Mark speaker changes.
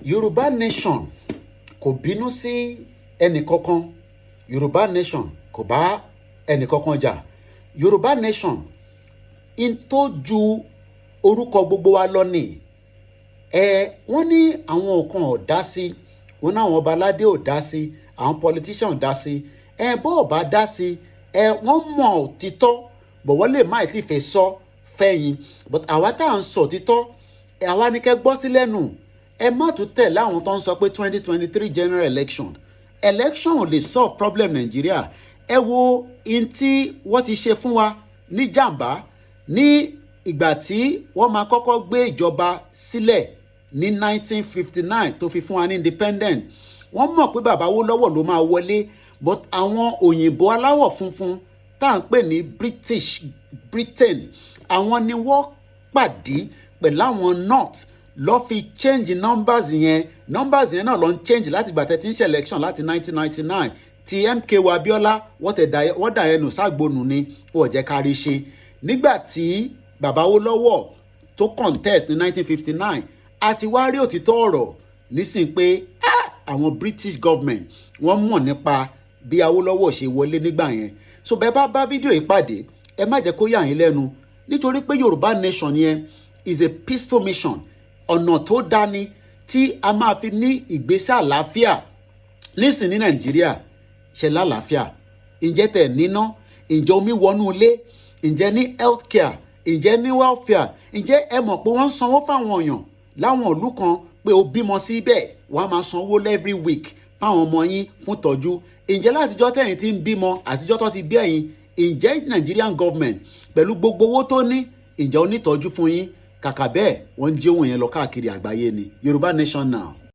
Speaker 1: Yorùbá nation kò bínú sí ẹnì kankan. Yorùbá nation kò bá ẹnì kankan jà. Yorùbá nation in tó ju orúkọ gbogbo wa lọ ni. Wọ́n ní àwọn kan ò dá sí, wọ́n ní àwọn ọba aládé ò dá sí, àwọn politician ò dá sí. Bó ò bá dá sí, wọ́n mọ̀ òtítọ́, bọ̀ wọ́n lè má ti fẹ́ sọ fẹ́yìn. But àwa tá à ń sọ òtítọ́, àwa ni kẹ́ gbọ́ sí lẹ́nu. Ẹ má tún tẹ̀lé àwọn tó ń sọ pé 2023 general election ò lè solve problem Nàìjíríà. Ẹ wo in tí wọ́n ti ṣe fún wa ní jàǹbá ní ìgbà tí wọ́n máa kọ́kọ́ gbé ìjọba sílẹ̀ ní 1959 tó fi fún wa ní independent. Wọ́n mọ̀ pé bàbá Awólọ́wọ̀ ló máa wọlé, but àwọn òyìnbó aláwọ̀ funfun tá à ń pè ní Britain, àwọn ni wọ́n pàdé pẹ̀lú àwọn North lọ́ fi change numbers yẹn náà ló ń change láti ìgbà tẹ́tí ń ṣe election láti 1999 ti MKO Abiola wọ́n dà ẹnu ságbónú ni wọ́n jẹ́ kárí ṣe. Nígbà tí bàbá Awólọ́wọ̀ tó contest ní 1959 àti wá rí òtítọ́ ọ̀rọ̀ nísìnyí pé àwọn British government wọ́n mọ̀ nípa bí Awólọ́wọ̀ ṣe wọlé nígbà yẹn. So bẹ́ẹ̀ bá fídíò yìí pàdé, ẹ má jẹ́ kó yà yín lẹ́nu, nítorí pé Yorùbá nation yẹn is a peaceful mission. Ọ̀nà tó dání tí a máa fi ní ìgbésẹ̀ àlàáfíà nísìn ní Nàìjíríà ṣe lálàáfíà. Ǹjẹ́ tẹ̀ níná, ǹjẹ́ omi wọnú ilé, ǹjẹ́ ní health care, ǹjẹ́ ní welfare, ǹjẹ́ ẹ mọ̀ pé wọ́n ń sanwó fáwọn èèyàn láwọn ìlú kan pé o bímọ síbẹ̀ wọ́n á máa sanwó every week fáwọn ọmọ yín fún tọ́jú. Ǹjẹ́ látijọ́ tẹ̀yìn tí ń bímọ àtijọ́ tó ti bí ẹ̀yin, ǹjẹ́ Nigerian government pẹ̀lú gbogbo owó tó ní, ǹjẹ́ ó ní ìtọ́jú fún yín? Kàkà bẹ́ẹ̀ wọ́n ń jí ohun yẹn lọ káàkiri àgbáyé ni. Yorùbá nation now.